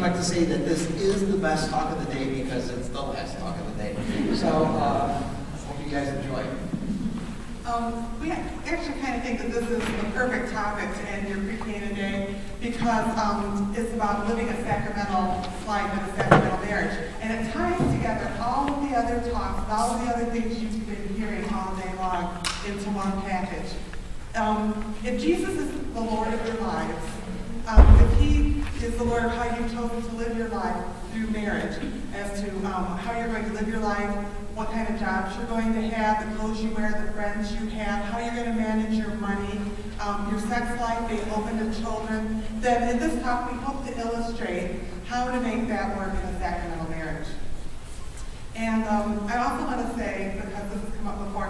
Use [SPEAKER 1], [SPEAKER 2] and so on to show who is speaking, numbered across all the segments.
[SPEAKER 1] like to say that this is the best talk of the day because it's the last talk of the day. So, hope you guys enjoy.
[SPEAKER 2] We actually kind of think that this is the perfect topic to end your Pre-Cana day because it's about living a sacramental life and a sacramental marriage. And it ties together all of the other talks, all of the other things you've been hearing all day long into one package. If Jesus is the Lord of your lives, if He is the Lord of how you've chosen to live your life through marriage, as to how you're going to live your life, what kind of jobs you're going to have, the clothes you wear, the friends you have, how you're going to manage your money, your sex life, being open to children, then in this talk we hope to illustrate how to make that work in a sacramental marriage. And I also want to say, because this has come up before,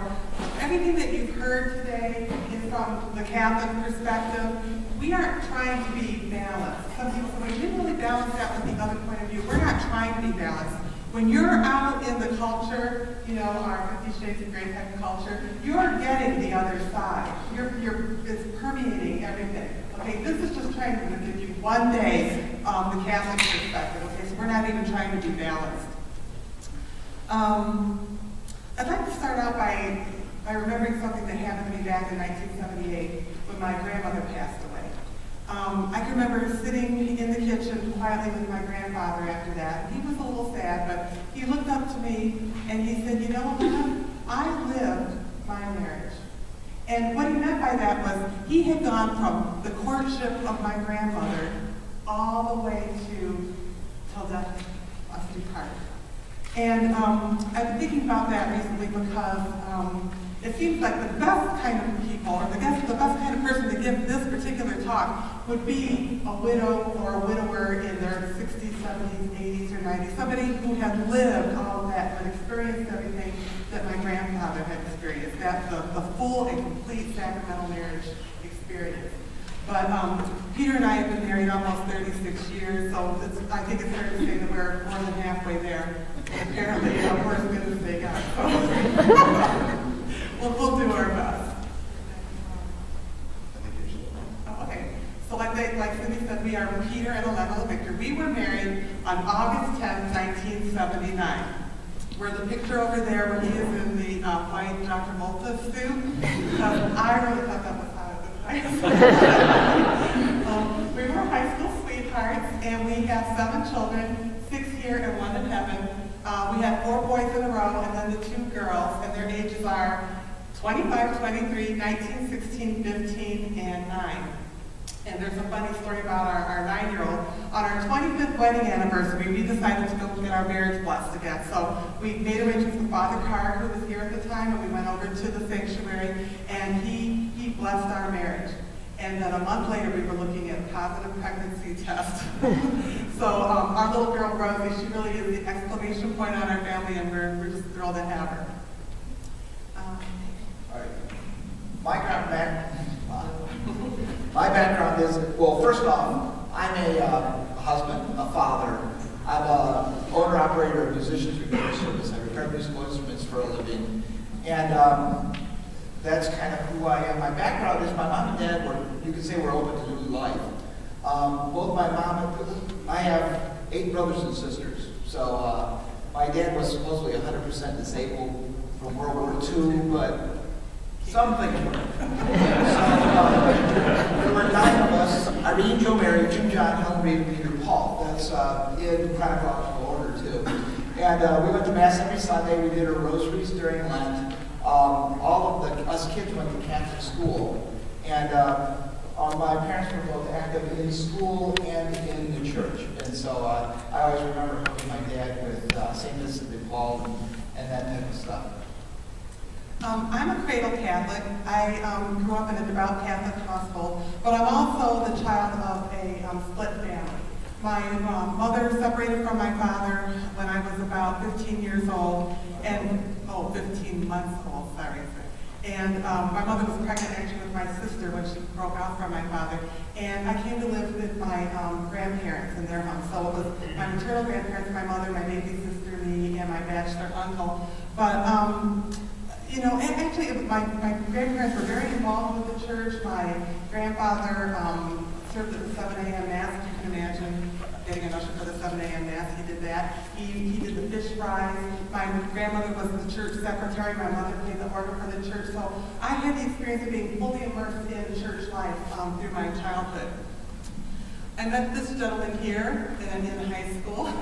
[SPEAKER 2] everything that you've heard today is from the Catholic perspective. We aren't trying to be balanced. Some people say, well, you didn't really balance that with the other point of view. We're not trying to be balanced. When you're out in the culture, you know, our 50 Shades of Grey type of culture, you're getting the other side. It's permeating everything. Okay, this is just trying to give you one day the Catholic perspective. Okay, so we're not even trying to be balanced. I'd like to start out by remembering something that happened to me back in 1978 when my grandmother passed away. I can remember sitting in the kitchen quietly with my grandfather after that. He was a little sad, but he looked up to me and he said, you know, Elena, I lived my marriage. And what he meant by that was he had gone from the courtship of my grandmother all the way to till death us do part. And I've been thinking about that recently because it seems like the best kind of people, or the best kind of person to give this particular talk would be a widow or a widower in their 60s, 70s, 80s, or 90s. Somebody who had lived all of that, but experienced everything that my grandfather had experienced. That's the full and complete sacramental marriage experience. But Peter and I have been married almost 36 years, so I think it's fair to say that we're more than halfway there. Apparently, we're as good as they got. We'll do our best. Oh, okay. So like Cindy said, we are Peter and Elena LaVictoire. We were married on August 10, 1979. We're the picture over there where he is in the white Dr. Malta suit. I really thought that was we were high school sweethearts, and we have 7 children, 6 here and 1 in heaven. We had 4 boys in a row, and then the 2 girls, and their ages are 25, 23, 19, 16, 15, and 9. And there's a funny story about our 9-year-old. On our 25th wedding anniversary, we decided to go get our marriage blessed again. So we made arrangements with Father Carr, who was here at the time, and we went over to the sanctuary, and he blessed our marriage. And then a month later, we were looking at positive pregnancy tests. So our little girl, Rosie, she really is the exclamation point on our family, and we're just thrilled to have her.
[SPEAKER 1] All right. My background is, well, first off, I'm a husband, a father. I'm a owner-operator of Musicians Repair Service. I repair musical instruments for a living. And that's kind of who I am. My background is my mom and dad were, you could say, we're open to new life. Both my mom and I have 8 brothers and sisters. So my dad was supposedly 100% disabled from World War II, but something worked. There were 9 of us: Irene, Joe, Mary, Jim, John, Helen, Reed, and Peter, Paul. That's in chronological order too. And we went to Mass every Sunday. We did our rosaries during Lent. All of us kids went to Catholic school, and my parents were both active in school and in the church. And so I always remember helping my dad with St. Vincent de Paul and that type of stuff.
[SPEAKER 2] I'm a cradle Catholic. I grew up in a devout Catholic household, but I'm also the child of a split family. My mother separated from my father when I was about 15 years old, and 15 months old, sorry. And my mother was pregnant actually with my sister when she broke out from my father. And I came to live with my grandparents in their home. So it was my maternal grandparents, my mother, my baby sister, me, and my bachelor uncle. But you know, and actually, my grandparents were very involved with the church. My grandfather served at the 7 a.m. Mass, if you can imagine. getting an usher for the 7 a.m. Mass. He did that. He did the fish fries. My grandmother was the church secretary. My mother played the organ for the church. So I had the experience of being fully immersed in church life through my childhood. I met this gentleman here in high school.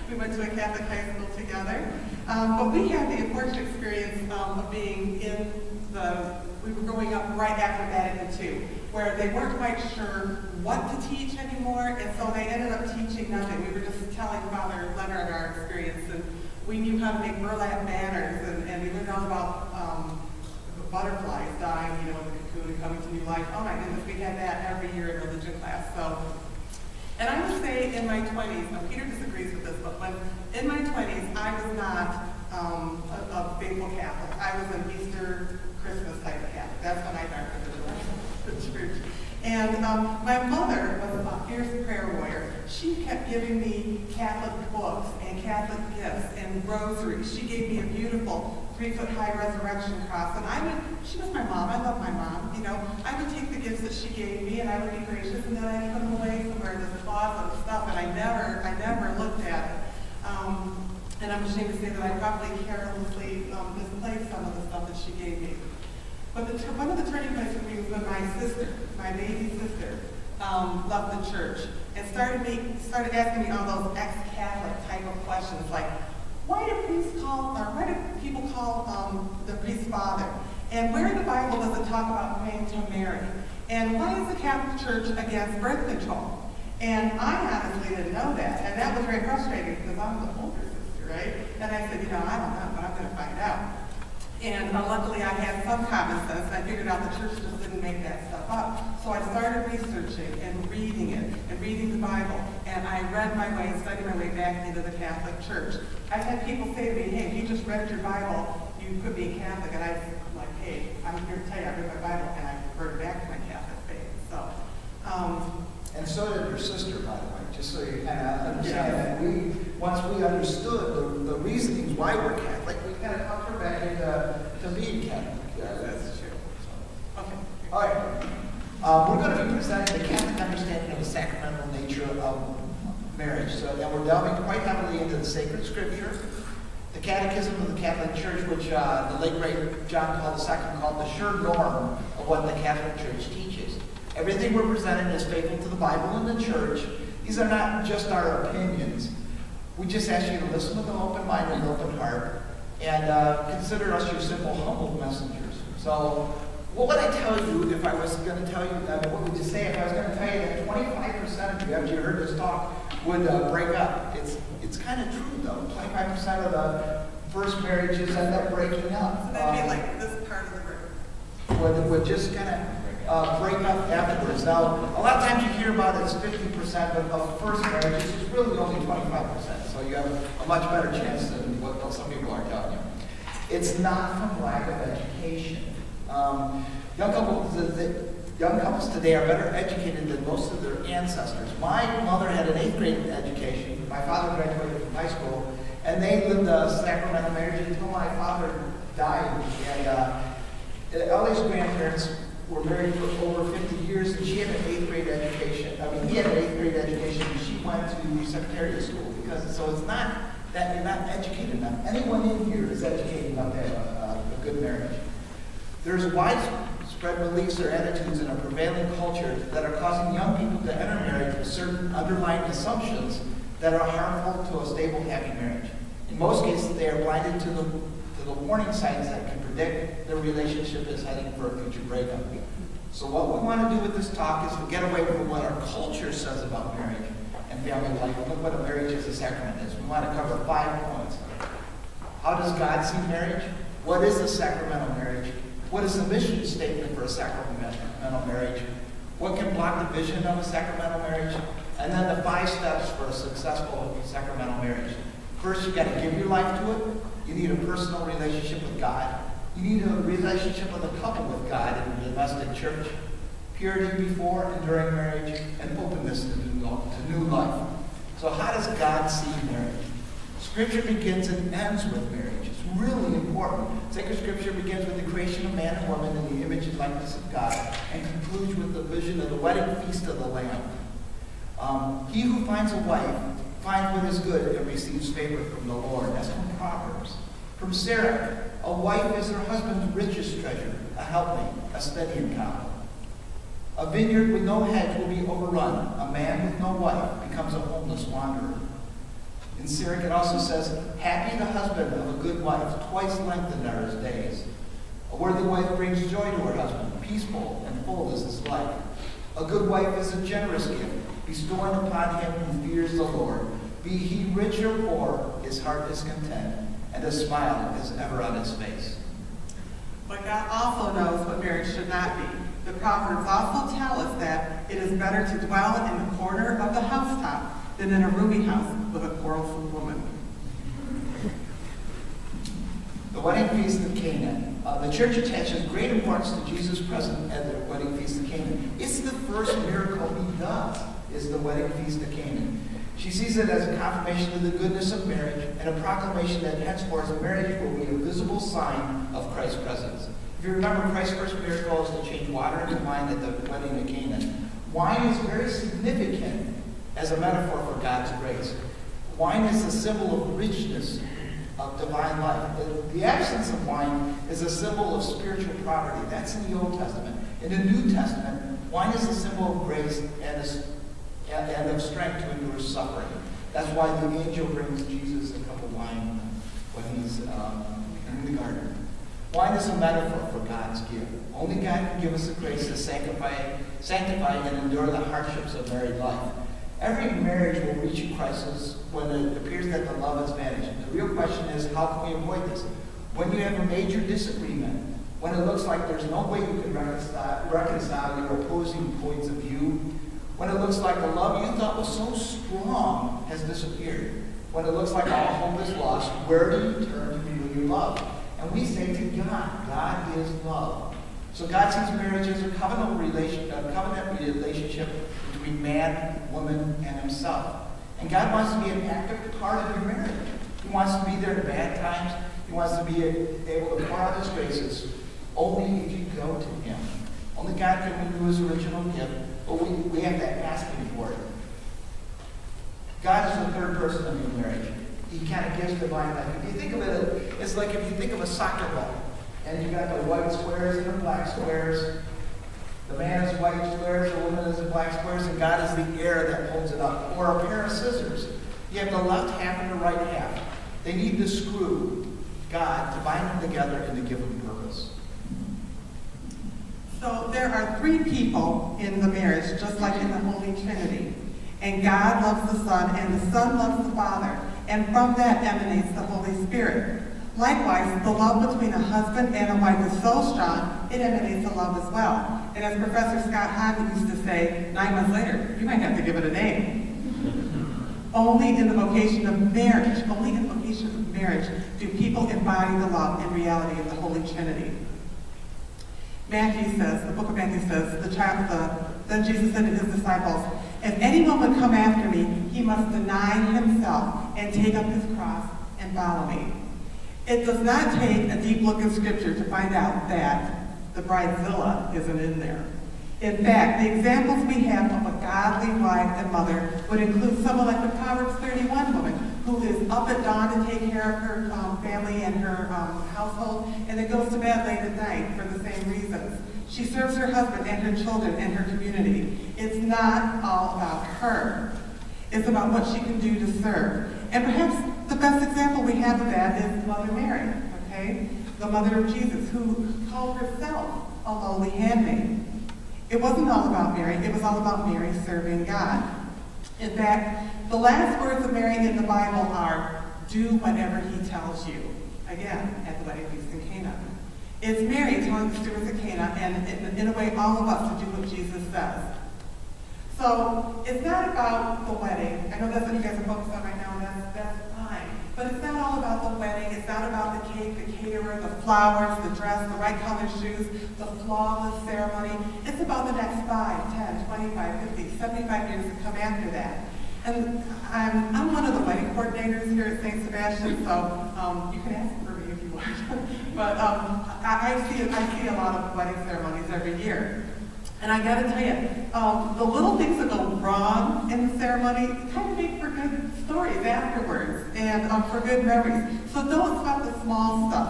[SPEAKER 2] We went to a Catholic high school together. But we had the unfortunate experience of being we were growing up right after Vatican II, where they weren't quite sure what to teach anymore, and so they ended up teaching nothing. We were just telling Father Leonard our experience, and we knew how to make burlap banners, and we learned all about butterflies dying, in the cocoon and coming to new life. Oh my goodness, we had that every year in religion class. And I would say in my 20s, now Peter disagrees with this, but in my 20s, I was not a faithful Catholic. I was an Easter, Christmas type of Catholic. That's when I darkened the church. And my mother was a fierce prayer warrior. She kept giving me Catholic books and Catholic gifts and rosaries. She gave me a beautiful 3-foot-high resurrection cross. And she was my mom. I love my mom. I would take the gifts that she gave me and I would be gracious, and then I'd put them away somewhere in this closet of stuff, and I never looked at it. And I'm ashamed to say that I probably carelessly misplaced some of the stuff that she gave me. But one of the turning points for me was when my baby sister, left the church and started asking me all those ex-Catholic type of questions, like, why do people call the priest father? And where in the Bible does it talk about praying to Mary? And why is the Catholic Church against birth control? And I honestly didn't know that, and that was very frustrating because I'm the older sister, right? And I said, I don't know, but I'm going to find out. And luckily I had some common sense. I figured out the church just didn't make that stuff up. So I started researching and reading it, and reading the Bible. And I read my way, studied my way back into the Catholic Church. I've had people say to me, hey, if you just read your Bible, you could be a Catholic. And I'm like, hey, I'm here to tell you, I read my Bible and I converted back to my Catholic faith. So,
[SPEAKER 1] and so did your sister, by the way, just so you kind of understand that. Once we understood the reasonings why we're Catholic, we kind of talked her back into being Catholic.
[SPEAKER 2] Yeah, that's true. Okay.
[SPEAKER 1] All right. We're going to be presenting the Catholic understanding of the sacramental nature of marriage. So, and we're delving quite heavily into the sacred scripture, the Catechism of the Catholic Church, which the late great John Paul II called the sure norm of what the Catholic Church teaches. Everything we're presenting is faithful to the Bible and the Church. These are not just our opinions. We just ask you to listen with an open mind and an open heart, and consider us your simple, humble messengers. So, what would I tell you if I was going to tell you, what would you say if I was going to tell you that 25% of you, after you heard this talk, would break up? It's kind of true, though. 25% of the first marriages end up breaking up.
[SPEAKER 2] So that'd be like this part of the group.
[SPEAKER 1] Would just kind of break up afterwards. Now, a lot of times you hear about it's 50%, but of first marriages, it's really only 25%. So you have a much better chance than what some people are telling you. It's not from lack of education. Young couples today are better educated than most of their ancestors. My mother had an 8th grade education. My father graduated from high school, and they lived a sacramental marriage until my father died. And Ellie's grandparents were married for over 50 years, and she had an 8th grade education. He had an 8th grade education, and she went to secretariat school. So it's not that you're not educated enough. Anyone in here is educated enough to have a good marriage. There's widespread beliefs or attitudes in a prevailing culture that are causing young people to enter marriage with certain underlying assumptions that are harmful to a stable, happy marriage. In most cases, they are blinded to the warning signs that can predict their relationship is heading for a future breakup. So what we want to do with this talk is to get away from what our culture says about marriage and family life. Look what a marriage as a sacrament is. We want to cover 5 points. How does God see marriage? What is a sacramental marriage? What is the mission statement for a sacramental marriage? What can block the vision of a sacramental marriage? And then the 5 steps for a successful sacramental marriage. First, you got to give your life to it. You need a personal relationship with God. You need a relationship with a couple with God in the domestic church. Purity before and during marriage, and openness to new life. So how does God see marriage? Scripture begins and ends with marriage. It's really important. Sacred Scripture begins with the creation of man and woman in the image and likeness of God, and concludes with the vision of the wedding feast of the Lamb. He who finds a wife finds what is good and receives favor from the Lord. That's from Proverbs. From Sarah, a wife is her husband's richest treasure, a helpmate, a steady encounter. A vineyard with no hedge will be overrun. A man with no wife becomes a homeless wanderer. In Syriac, it also says, happy the husband of a good wife, twice lengthened are his days. A worthy wife brings joy to her husband, peaceful and full is his life. A good wife is a generous gift, bestowing upon him who fears the Lord. Be he rich or poor, his heart is content, and a smile is ever on his face.
[SPEAKER 2] But God also knows what marriage should not be. The Proverbs also tell us that it is better to dwell in the corner of the housetop than in a roomy house with a quarrelsome woman.
[SPEAKER 1] The wedding feast of Cana. The church attaches great importance to Jesus' presence at the wedding feast of Cana. It's the first miracle he does, is the wedding feast of Cana. She sees it as a confirmation of the goodness of marriage and a proclamation that henceforth marriage will be a visible sign of Christ's presence. If you remember, Christ's first miracle is to change water into wine at the wedding of Cana. Wine is very significant as a metaphor for God's grace. Wine is a symbol of richness of divine life. The absence of wine is a symbol of spiritual poverty. That's in the Old Testament. In the New Testament, wine is a symbol of grace and of strength to endure suffering. That's why the angel brings Jesus a cup of wine when he's in the garden. Wine is a metaphor for God's gift. Only God can give us the grace to sanctify and endure the hardships of married life. Every marriage will reach a crisis when it appears that the love has vanished. The real question is, how can we avoid this? When you have a major disagreement, when it looks like there's no way you can reconcile your opposing points of view, when it looks like the love you thought was so strong has disappeared, when it looks like all hope is lost, where do you turn to renew your love? And we say to God, God is love. So God sees marriage as a covenant relationship between man, woman, and himself. And God wants to be an active part of your marriage. He wants to be there in bad times. He wants to be able to pour out his graces only if you go to him. Only God can renew his original gift, but we have to ask him for it. God is the third person of your marriage. He kind of gives divine life. If you think of it, it's like if you think of a soccer ball, and you got the white squares and the black squares. The man is white squares, the woman is in black squares, and God is the air that holds it up. Or a pair of scissors. You have the left half and the right half. They need the screw, God, to bind them together in the given purpose.
[SPEAKER 2] So there are three people in the marriage, just like in the Holy Trinity. And God loves the Son, and the Son loves the Father. And from that emanates the Holy Spirit. Likewise, the love between a husband and a wife is so strong, it emanates a love as well. And as Professor Scott Hahn used to say, 9 months later, you might have to give it a name. Only in the vocation of marriage, do people embody the love and reality of the Holy Trinity. Matthew says, the book of Matthew says, then Jesus said to his disciples, if anyone would come after me, he must deny himself and take up his cross and follow me. It does not take a deep look in Scripture to find out that the bridezilla isn't in there. In fact, the examples we have of a godly wife and mother would include someone like the Proverbs 31 woman who is up at dawn to take care of her family and her household, and then goes to bed late at night for the same reasons. She serves her husband and her children and her community. It's not all about her. It's about what she can do to serve. And perhaps the best example we have of that is Mother Mary, okay? The mother of Jesus, who called herself a lowly handmaid. It wasn't all about Mary, it was all about Mary serving God. In fact, the last words of Mary in the Bible are, do whatever he tells you. Again, at the wedding feast in Cana. It's Mary telling the stewards of Cana, and in a way, all of us to do what Jesus says. So, it's not about the wedding. I know that's what you guys are focused on right now, and that's fine. But it's not all about the wedding. It's not about the cake, the caterer, the flowers, the dress, the right colored shoes, the flawless ceremony. It's about the next 5, 10, 25, 50, 75 years that come after that. And I'm one of the wedding coordinators here at St. Sebastian, so you can ask for me if you want. But I see a lot of wedding ceremonies every year. And I gotta tell you, the little things that go wrong in the ceremony kind of make for good stories afterwards and for good memories. So don't sweat the small stuff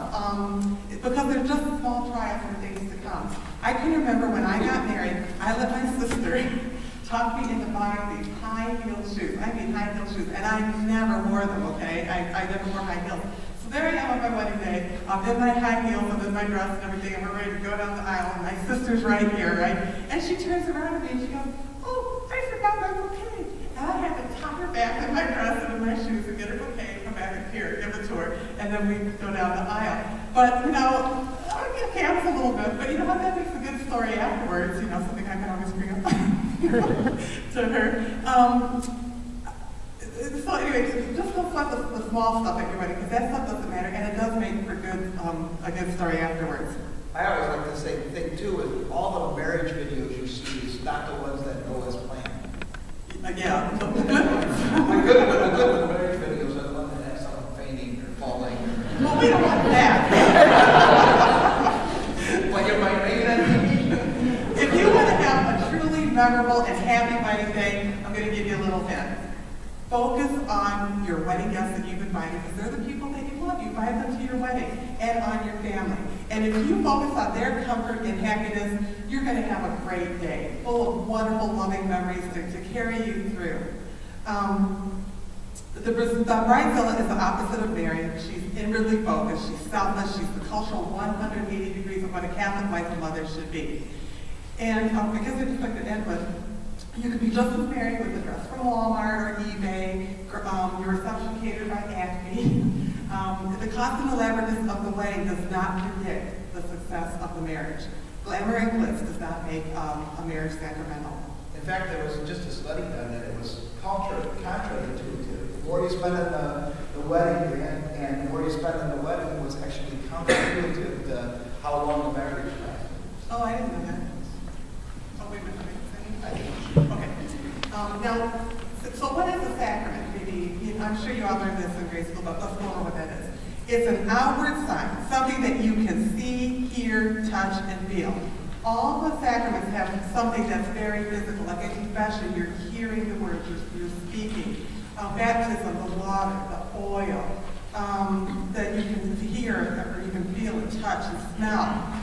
[SPEAKER 2] because they're just small trials for things to come. I can remember when I got married, I let my sister talk me into buying these high-heeled shoes. I mean high-heeled shoes, and I never wore them, okay? I never wore high heels. So there I am on my wedding day, in my high heels and in my dress and everything, and we're ready to go down the aisle, and my sister's right here, right? And she turns around to me and she goes, "Oh, I forgot my bouquet." And I had to tuck her back in my dress and in my shoes and get her bouquet, come back and here, give it to her, and then we go down the aisle. But, you know, I get pants a little bit, but you know what, that makes a good story afterwards, you know, something I can always bring up to her. So anyway, just don't sweat the small stuff at your wedding, because that stuff doesn't matter, and it does make for good, a good story afterwards.
[SPEAKER 1] I always like to say the thing too is all the marriage videos you see is not the ones that Noah's planned.
[SPEAKER 2] Yeah, the good ones.
[SPEAKER 1] The good marriage videos are the ones that have someone fainting or falling.
[SPEAKER 2] Well, we don't want that.
[SPEAKER 1] Well, you might make that.
[SPEAKER 2] If you want to have a truly memorable and happy wedding day, I'm going to give you a little hint. Focus on your wedding guests that you've invited, because they're the people that you love. You invite them to your wedding, and on your family. And if you focus on their comfort and happiness, you're going to have a great day, full of wonderful, loving memories to carry you through. The bridezilla is the opposite of Mary. She's inwardly focused. She's selfless. She's the cultural 180 degrees of what a Catholic wife and mother should be. And because I just like to end with, you could be just as married with a dress from Walmart or eBay, your reception catered by Acme. The constant elaborateness of the wedding does not predict the success of the marriage. Glamour and glitz does not make a marriage sacramental.
[SPEAKER 1] In fact, there was just a study done that it was counterintuitive. The more you spend on the wedding and the more you spend on the wedding was actually counterintuitive to how long the marriage lasted.
[SPEAKER 2] Oh, I didn't know that. Oh, wait a minute. Okay. Now, so what is a sacrament? Maybe, I'm sure you all learned this in grade school, but let's go over what that is. It's an outward sign, something that you can see, hear, touch, and feel. All the sacraments have something that's very physical, like a confession, you're hearing the words, you're speaking. Baptism, the water, the oil, that you can hear, or you can feel and touch and smell.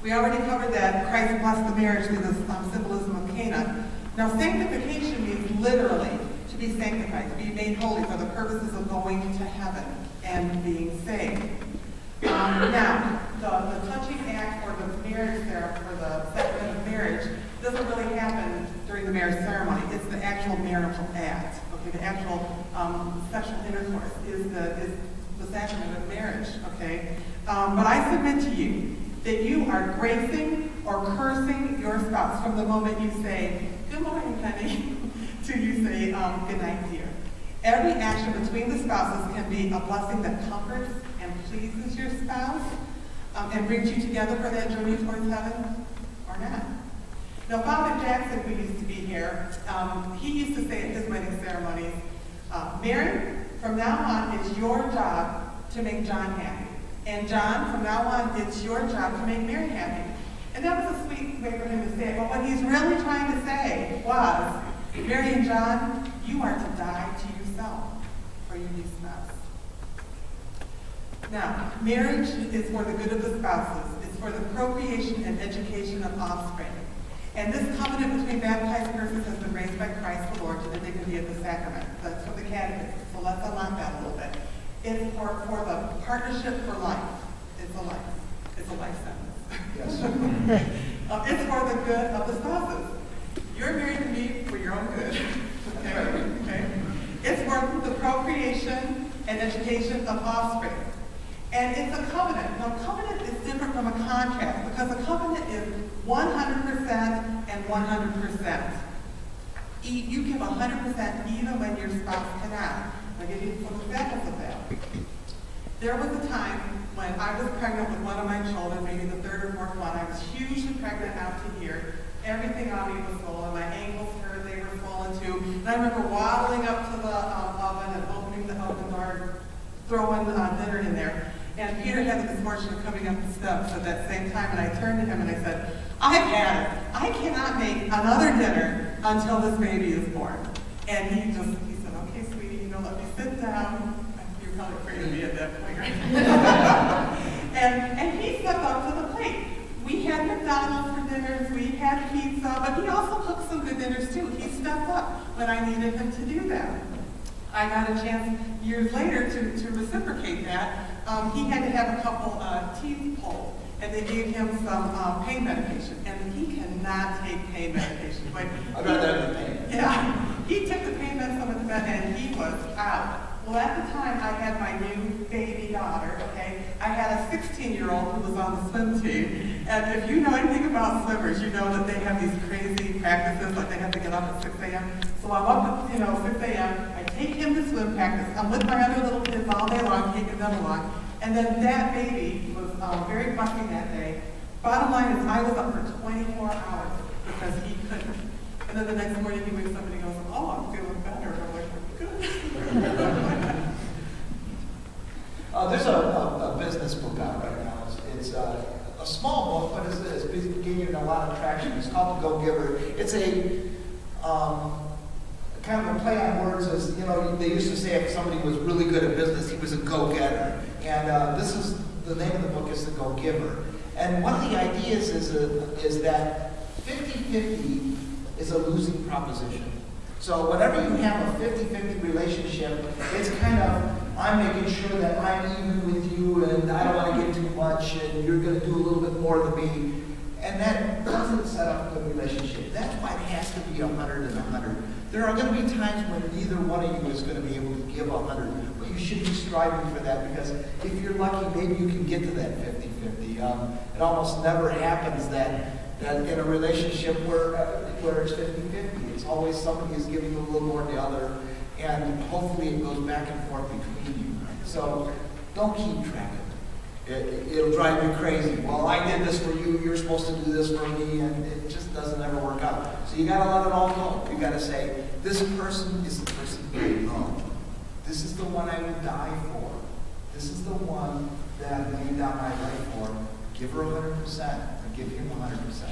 [SPEAKER 2] We already covered that Christ blessed the marriage through the symbolism of Cana. Now, sanctification means literally to be sanctified, to be made holy for the purposes of going to heaven and being saved. Now, the touching act or the marriage there, or the sacrament of marriage, doesn't really happen during the marriage ceremony. It's the actual marital act. Okay, the actual sexual intercourse is the sacrament of marriage. Okay, but I submit to you that you are gracing or cursing your spouse from the moment you say, "Good morning, honey," to you say, "Good night, dear." Every action between the spouses can be a blessing that comforts and pleases your spouse and brings you together for that journey towards heaven, or not. Now, Father Jackson, who used to be here, he used to say at his wedding ceremonies, "Mary, from now on, it's your job to make John happy. And John, from now on, it's your job to make Mary happy." And that was a sweet way for him to say it. But what he's really trying to say was, Mary and John, you are to die to yourself for your new spouse. Now, marriage is for the good of the spouses. It's for the procreation and education of offspring. And this covenant between baptized persons has been raised by Christ the Lord to the dignity of the sacrament. That's from the Catechism. So let's unlock that a little bit. It's for the partnership for life. It's a life sentence.
[SPEAKER 1] Yes.
[SPEAKER 2] It's for the good of the spouses. You're married to me for your own good. Okay? It's for the procreation and education of offspring. And it's a covenant. Now, covenant is different from a contract because a covenant is 100% and 100%. You give 100% even when your spouse cannot. I'll give you some examples of that. There was a time when I was pregnant with one of my children, maybe the third or fourth one. I was hugely pregnant out to here. Everything on me was swollen. My ankles hurt. They were swollen too. And I remember waddling up to the oven and opening the oven door, throwing dinner in there. And Peter had the misfortune of coming up the steps at that same time, and I turned to him and I said, I've had it. I cannot make another dinner until this baby is born. And he said, okay, sweetie, let me sit down. You're probably afraid of me at that point, right? and he stepped up to the plate. We had McDonald's for dinners, we had pizza, but he also cooked some good dinners too. He stepped up when I needed him to do that. I got a chance years later to reciprocate that. He had to have a couple teeth pulled, and they gave him some pain medication, and he cannot take pain medication. But
[SPEAKER 1] I'd rather have the pain.
[SPEAKER 2] Yeah, he took the pain medicine and he was out. Well, at the time, I had my new baby daughter, okay? I had a 16-year-old who was on the swim team. And if you know anything about swimmers, you know that they have these crazy practices, like they have to get up at 6 a.m. So I'm up at 6 a.m., I take him to swim practice. I'm with my other little kids all day long, taking them along. And then that baby was very fussy that day. Bottom line is I was up for 24 hours because he couldn't. And then the next morning he wakes up and he goes, oh, I'm feeling better. And I'm like, good.
[SPEAKER 1] There's a business book out right now. It's a small book, but it's gaining a lot of traction. It's called The Go-Giver. It's a kind of a play on words. As they used to say if somebody was really good at business, he was a go-getter. And this is the name of the book is The Go-Giver. And one of the ideas is that 50-50 is a losing proposition. So whenever you have a 50-50 relationship, it's kind of, I'm making sure that I'm even with you and I don't want to get too much and you're going to do a little bit more than me. And that doesn't set up a good relationship. That's why it has to be 100 and 100. There are going to be times when neither one of you is going to be able to give 100, but you should be striving for that because if you're lucky, maybe you can get to that 50-50. It almost never happens that in a relationship where it's 50-50. It's always somebody is giving a little more than the other, and hopefully it goes back and forth between you. So don't keep track of it. It'll drive you crazy. Well, I did this for you, you're supposed to do this for me, and it just doesn't ever work out. So you gotta let it all go. You gotta say, this person is the person I love. This is the one I would die for. This is the one that I'm laying down my life for. Give her 100%, or give him 100%.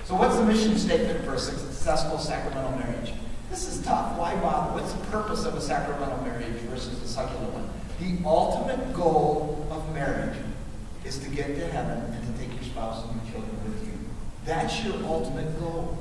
[SPEAKER 1] So what's the mission statement for a successful sacramental marriage? This is tough. Why bother? What's the purpose of a sacramental marriage versus the secular one? The ultimate goal of marriage is to get to heaven and to take your spouse and your children with you. That's your ultimate goal.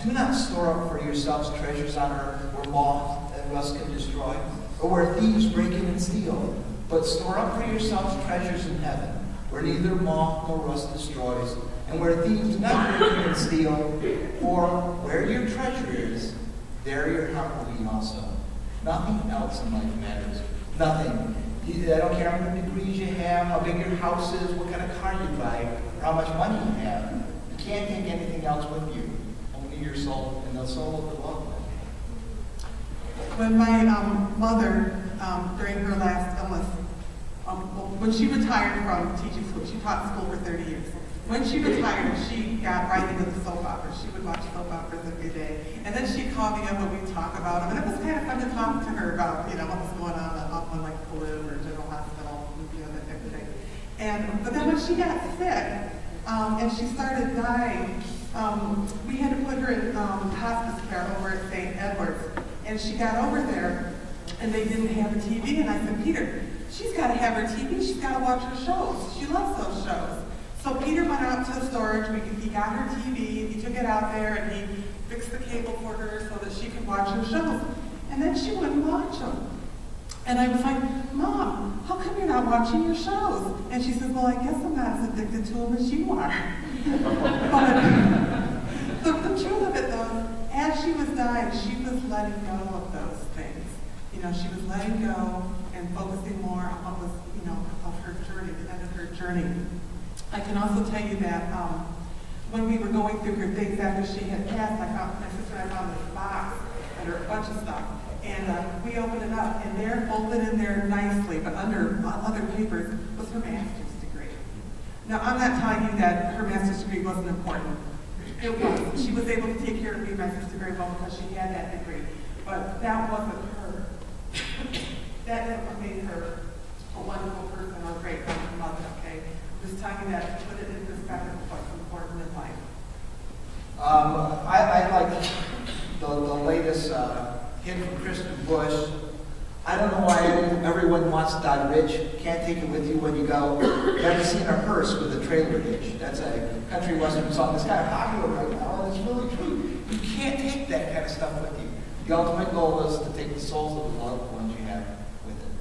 [SPEAKER 1] Do not store up for yourselves treasures on earth where moth and rust can destroy, or where thieves break in and steal, but store up for yourselves treasures in heaven, where neither moth nor rust destroys, and where thieves do not break in and steal. For where your treasure is, there your heart will be also. Nothing else in life matters. Nothing. I don't care how many degrees you have, how big your house is, what kind of car you drive, or how much money you have. You can't take anything else with you. Only your soul and the soul of the loved one.
[SPEAKER 2] When my mother, during her last illness, when she retired from teaching school, she taught school for 30 years. When she retired, she got right into the soap operas. She would watch soap operas every day. And then she'd call me up and we'd talk about them. And it was kind of fun to talk to her about, what was going on up on like Blue or General Hospital, that type of thing. But then when she got sick, and she started dying, we had to put her in hospice care over at St. Edward's. And she got over there, and they didn't have a TV. And I said, Peter, she's got to have her TV. She's got to watch her shows. She loves those shows. So Peter went out to the storage, he got her TV, he took it out there, and he fixed the cable for her so that she could watch her shows. And then she wouldn't watch them. And I was like, Mom, how come you're not watching your shows? And she said, well, I guess I'm not as addicted to them as you are. But the truth of it, though, as she was dying, she was letting go of those things. She was letting go and focusing more on what was, of her journey, the end of her journey. I can also tell you that when we were going through her things after she had passed, my sister and I found this box under a bunch of stuff. And we opened it up, and there, folded in there nicely, but under other papers, was her master's degree. Now, I'm not telling you that her master's degree wasn't important. It was. She was able to take care of me, my sister, very well because she had that degree. But that wasn't her. That never made her a wonderful person or a great mother, okay? I'm just telling you that to put it in perspective of what's important in life.
[SPEAKER 1] I like the latest hit from Kristen Bush. I don't know why everyone wants to die rich. Can't take it with you when you go. You haven't seen a hearse with a trailer hitch. That's a country western song that's kind of popular right now, and it's really true. You can't take that kind of stuff with you. The ultimate goal is to take the souls of the loved ones you have with it.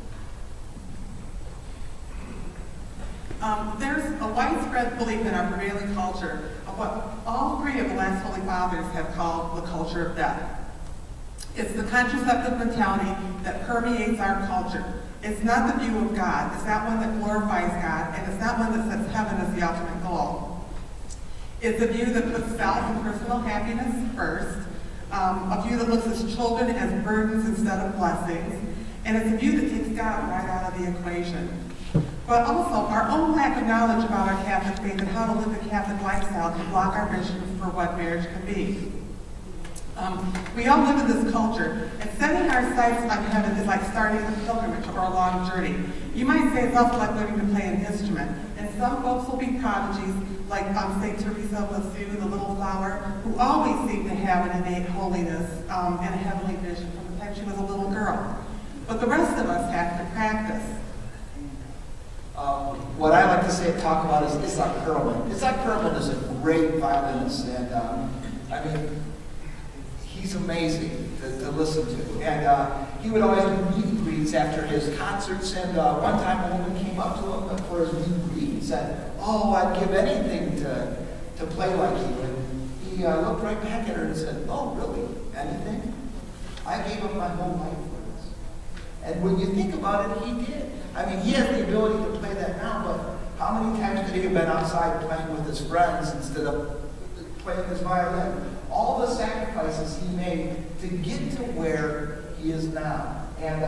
[SPEAKER 2] There's a widespread belief in our prevailing culture of what all three of the last Holy Fathers have called the culture of death. It's the contraceptive mentality that permeates our culture. It's not the view of God. It's not one that glorifies God, and it's not one that sets heaven as the ultimate goal. It's a view that puts self and personal happiness first, a view that looks at children as burdens instead of blessings, and it's a view that takes God right out of the equation. But also, our own lack of knowledge about our Catholic faith and how to live the Catholic lifestyle can block our vision for what marriage can be. We all live in this culture, and setting our sights on heaven is like starting a pilgrimage or a long journey. You might say it's also like learning to play an instrument, and some folks will be prodigies, like St. Teresa of Lisieux, the little flower, who always seemed to have an innate holiness and a heavenly vision from the time she was a little girl. But the rest of us have to practice.
[SPEAKER 1] What I like to say, talk about is Isaac Perlman. Isaac Perlman is a great violinist, and I mean, he's amazing to listen to. And he would always do meet and greets after his concerts, and one time a woman came up to him for his meet and greet and said, "Oh, I'd give anything to play like you." And he looked right back at her and said, "Oh, really? Anything? I gave up my whole life for this." And when you think about it, he did. I mean, he has the ability to play that now, but how many times could he have been outside playing with his friends instead of playing his violin? All the sacrifices he made to get to where he is now. And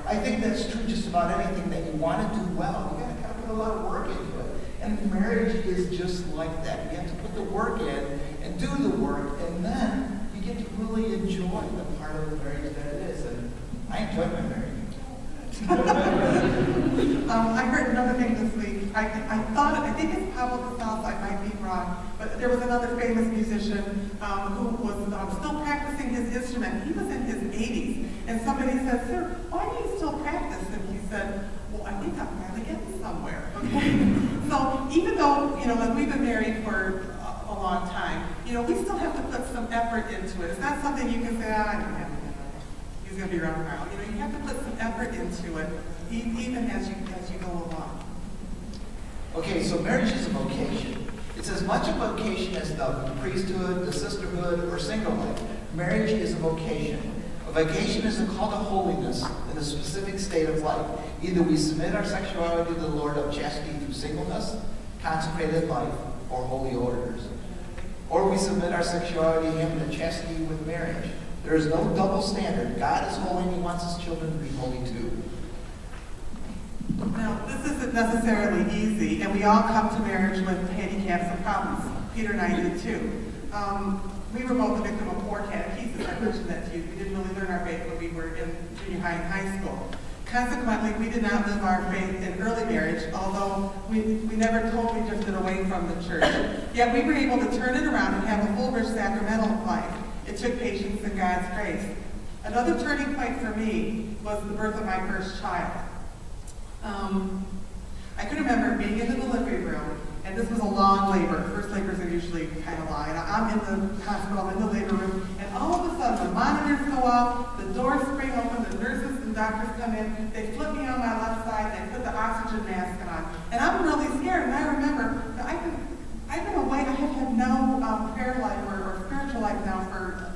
[SPEAKER 1] I think that's true just about anything that you want to do well. You got to kind of put a lot of work into it. And marriage is just like that. You have to put the work in and do the work, and then you get to really enjoy the part of the marriage that it is. And I enjoy my marriage.
[SPEAKER 2] I heard another thing this week. I think it's Pablo Casals, I might be wrong, but there was another famous musician who was still practicing his instrument. He was in his 80s, and somebody said, "Sir, why do you still practice?" And he said, "Well, I think I'm finally getting somewhere." Okay? So even though, like we've been married for a long time, we still have to put some effort into it. It's not something you can say, he's going to be around for a while. You have to put some effort into it, even as you go along.
[SPEAKER 1] Okay, so marriage is a vocation. It's as much a vocation as the priesthood, the sisterhood, or single life. Marriage is a vocation. A vocation is a call to holiness in a specific state of life. Either we submit our sexuality to the Lord of chastity through singleness, consecrated life, or holy orders. Or we submit our sexuality to Him in chastity with marriage. There is no double standard. God is holy and He wants His children to be holy too.
[SPEAKER 2] Now, this isn't necessarily easy, and we all come to marriage with handicaps and problems. Peter and I did too. We were both the victim of poor catechesis. I mentioned that to you. We didn't really learn our faith when we were in junior high and high school. Consequently, we did not live our faith in early marriage, although we never totally drifted away from the church. Yet we were able to turn it around and have a full, rich sacramental life. It took patience and God's grace. Another turning point for me was the birth of my first child. I can remember being in the delivery room, and this was a long labor. First labors are usually kind of long. And I'm in the hospital, I'm in the labor room, and all of a sudden the monitors go off, the doors spring open, the nurses and doctors come in, they flip me on my left side, they put the oxygen mask on. And I'm really scared, and I remember that I've been away, I have had no prayer life or spiritual life now for,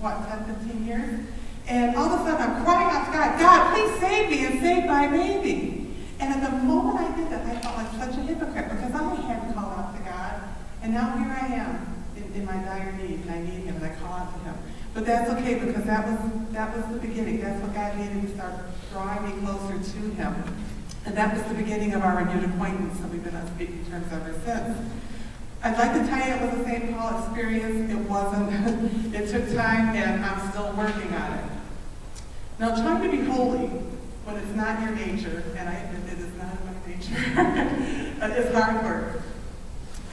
[SPEAKER 2] 10, 15 years? And all of a sudden I'm crying out to God, "God, please save me and save my baby." And at the moment I did that, I felt like such a hypocrite because I hadn't called out to God. And now here I am in my dire need, and I need Him, and I call out to Him. But that's okay because that was the beginning. That's what God needed to start drawing me closer to Him. And that was the beginning of our renewed acquaintance, and we've been on speaking terms ever since. I'd like to tell you it was a St. Paul experience. It wasn't. It took time, and I'm still working on it. Now, trying to be holy when it's not your nature, and I admit it is not in my nature, it's hard work.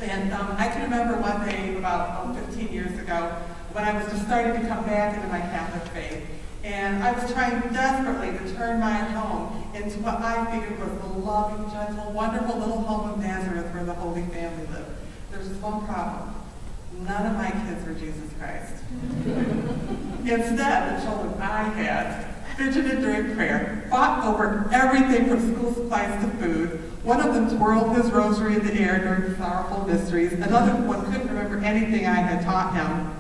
[SPEAKER 2] And I can remember one day about 15 years ago when I was just starting to come back into my Catholic faith. And I was trying desperately to turn my home into what I figured was the loving, gentle, wonderful little home of Nazareth where the Holy Family lived. There's just one problem. None of my kids were Jesus Christ. Instead, the children I had fidgeted during prayer, fought over everything from school supplies to food. One of them twirled his rosary in the air during the sorrowful mysteries. Another one couldn't remember anything I had taught him.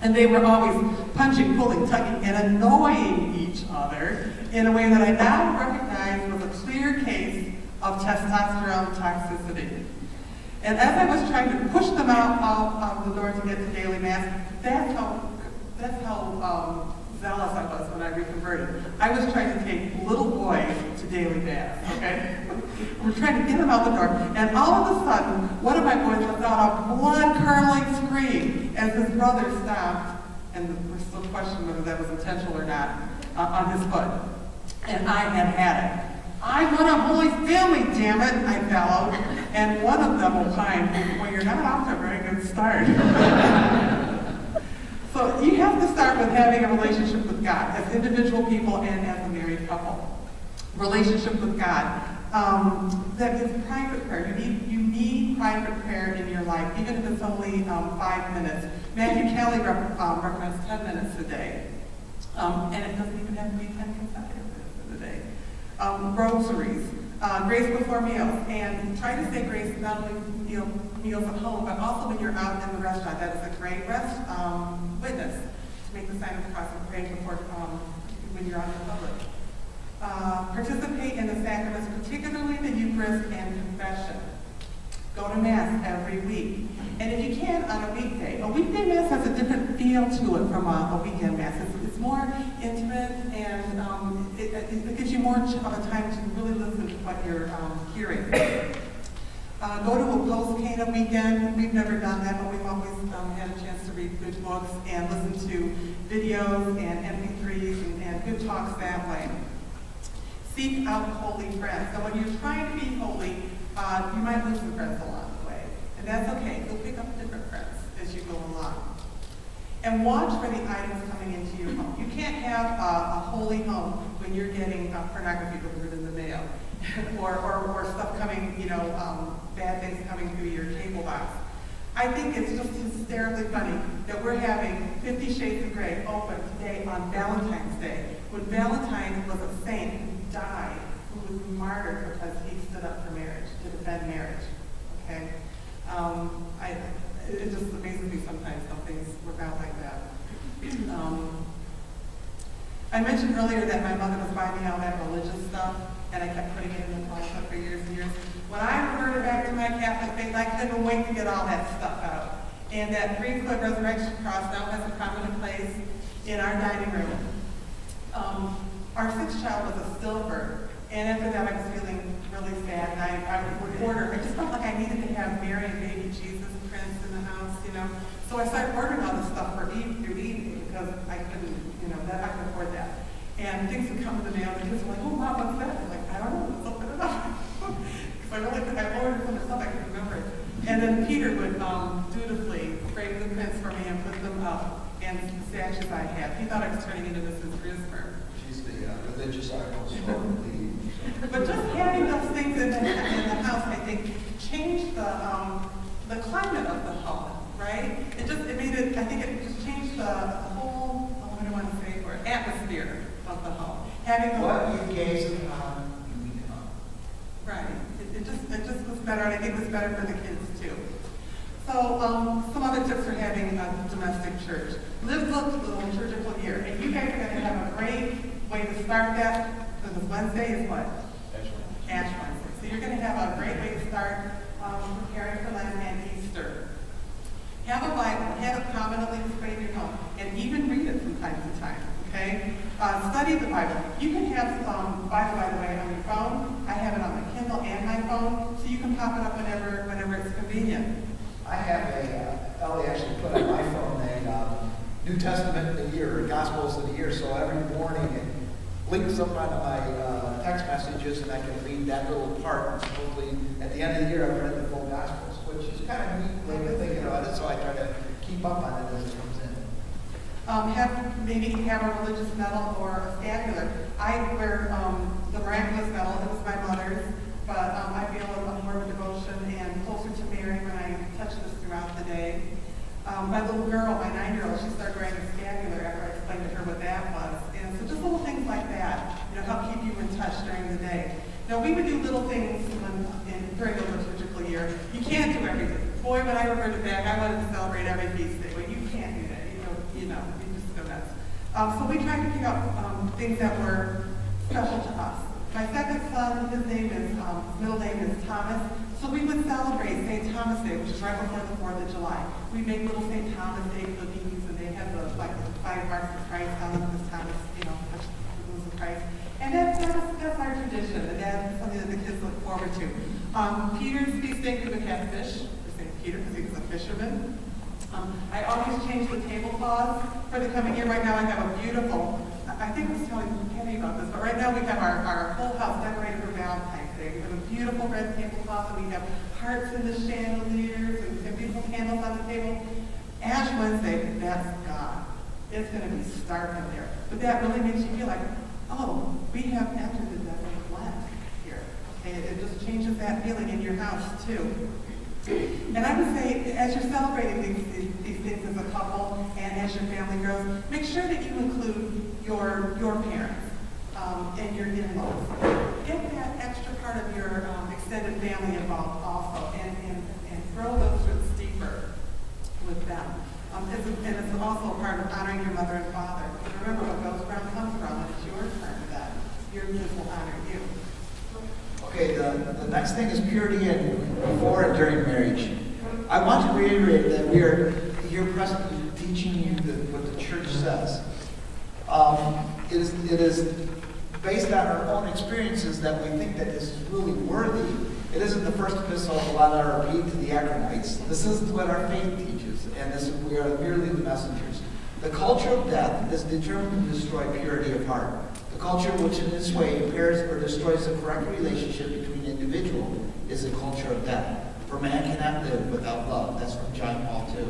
[SPEAKER 2] And they were always punching, pulling, tugging, and annoying each other in a way that I now recognize was a clear case of testosterone toxicity. And as I was trying to push them out the door to get to daily mass, that's how zealous I was when I reconverted. I was trying to take little boys to daily mass, okay? We're trying to get them out the door, and all of a sudden, one of my boys let out a blood-curdling scream as his brother stopped, and we're still questioning whether that was intentional or not, on his foot. And I had it. I want a Holy Family, damn it, I bellowed. And one of them opined, well, you're not off to a very good start. So you have to start with having a relationship with God as individual people and as a married couple. Relationship with God. That is private prayer. You need private prayer in your life, even if it's only 5 minutes. Matthew Kelly recommends 10 minutes a day. And it doesn't even have to be 10 consecutive minutes in a day. Rosaries, grace before meals, and try to say grace not only meals at home, but also when you're out in the restaurant. That is a great witness to make the sign of the cross and pray before when you're out in public. Participate in the sacraments, particularly the Eucharist and confession. Go to Mass every week. And if you can, on a weekday Mass has a different feel to it from a weekend Mass. It's more intimate, and it gives you more of a time to really listen to what you're hearing. Go to a post-Cana weekend. We've never done that, but we've always had a chance to read good books and listen to videos and MP3s and good talks that way. Seek out holy friends. So when you're trying to be holy, you might lose some friends along the way. And that's okay. You'll pick up different friends as you go along. And watch for the items coming into your home. You can't have a holy home when you're getting pornography delivered in the mail or stuff coming, bad things coming through your cable box. I think it's just hysterically funny that we're having 50 Shades of Grey open today on Valentine's Day, when Valentine was a saint who died, who was martyred because he stood up for marriage, to defend marriage. Okay? It just amazes me sometimes how things work out like that. I mentioned earlier that my mother was buying me all that religious stuff, and I kept putting it in the closet for years and years. When I reverted back to my Catholic faith, I couldn't wait to get all that stuff out. And that 3-foot resurrection cross now has a prominent place in our dining room. Our 6th child was a stillbirth, and after that I was feeling really sad, and I would order. I just felt like I needed to have Mary and baby Jesus prints in the house, So I started ordering all this stuff for through evening because I couldn't, I could afford that. And things would come in the mail, and kids were like, "Oh, Mom, what's that?" I'm like, "I don't know, let's open it up." Because I ordered some stuff, I could remember it. And then Peter would dutifully frame the prints for me and put them up, and the sashes I had. He thought I was turning into Mrs. Grismer.
[SPEAKER 1] She's the religious artist.
[SPEAKER 2] But just having those things in the house, I think, changed the climate of the home, right? It just changed the whole, what do I want to say for it, atmosphere of the home. Having
[SPEAKER 1] what you gaze upon, you become.
[SPEAKER 2] Right. It just was better, and I think it was better for the kids too. So some other tips for having a domestic church. Live the liturgical year, and you guys are going to have a great way to start that. Because Wednesday is what? Ash Wednesday. So you're going to have a great way to start preparing for Lent and Easter. Have a Bible, have it prominently displayed in your home, and even read it from time to time. Okay? Study the Bible. You can have Bible, by the way, on your phone. I have it on my Kindle and my phone, so you can pop it up whenever it's convenient.
[SPEAKER 1] I have Ellie actually put on my phone a New Testament of the year, Gospels of the year, so every morning it links up on my text messages, and I can read that little part. And hopefully, at the end of the year, I've read the full Gospels, which is kind of neat way of thinking about it. So I try to keep up on it as it comes in.
[SPEAKER 2] Maybe have a religious medal or a scapular. I wear the miraculous medal. It was my mother's, but I feel a more of a devotion and closer to Mary when I touch this throughout the day. My little girl, my 9-year-old, she started wearing a scapular after I explained to her what that was. And so just little things like that, help keep you in touch during the day. Now, we would do little things during the liturgical year. You can't do everything. Boy, when I reverted back, I wanted to celebrate every feast day. Well, you can't do that. You just go nuts. So we tried to pick up things that were special to us. My second son, his middle name is Thomas. So we would celebrate St. Thomas Day, which is right before the 4th of July. We make little St. Thomas Day cookies, and they have the 5 marks of Christ on them, because Thomas, touched the wounds of Christ. And that's our tradition, and that's something that the kids look forward to. Peter's feast day, we would have fish for St. Peter, because he was a fisherman. I always change the tablecloths for the coming year. Right now I have a beautiful, I think I was telling Kenny about this, but right now we have our whole house decorated for Valentine's Day. We have a beautiful red tablecloth, and we have hearts in the chandeliers and beautiful candles on the table. Ash Wednesday, that's God. It's going to be stark in there. But that really makes you feel like, oh, we have entered the desert of Lent here. Okay, it just changes that feeling in your house too. And I would say, as you're celebrating these things as a couple and as your family grows, make sure that you include your parents and your in-laws. Get that extra part of your extended family involved also, and throw those roots deeper with them. And it's also a part of honoring your mother and father. Remember what goes around comes around, and it's your turn for that. Your kids will honor you.
[SPEAKER 1] Okay, the next thing is purity before and during marriage. I want to reiterate that we are here presently teaching you what the church says. It is based on our own experiences that we think that this is really worthy. It isn't the first epistle on our read to the Acronites. This is what our faith teaches, and we are merely the messengers. The culture of death is determined to destroy purity of heart. The culture which in this way impairs or destroys the correct relationship between individuals is a culture of death. For man cannot live without love. That's from John Paul II.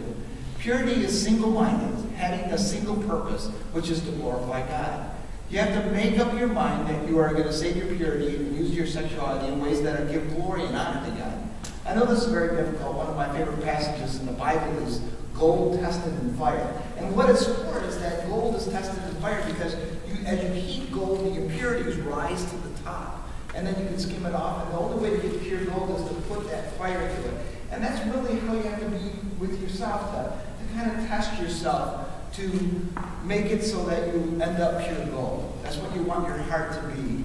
[SPEAKER 1] Purity is single-minded, having a single purpose, which is to glorify God. You have to make up your mind that you are going to save your purity and use your sexuality in ways that give glory and honor to God. I know this is very difficult. One of my favorite passages in the Bible is gold tested in fire. And what it's for is that gold is tested in fire because as you heat gold, the impurities rise to the top. And then you can skim it off. And the only way to get pure gold is to put that fire to it. And that's really how you have to be with yourself, to kind of test yourself, to make it so that you end up pure gold. That's what you want your heart to be.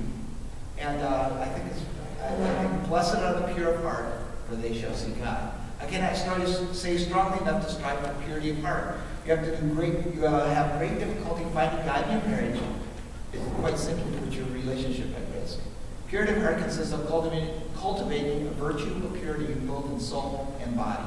[SPEAKER 1] And I think blessed are the pure of heart, for they shall see God. I cannot say strongly enough to strive for purity of heart. You have have great difficulty finding God in your marriage. It's quite simple to put your relationship at risk. Purity of heart consists of cultivating a virtue of purity both in soul and body.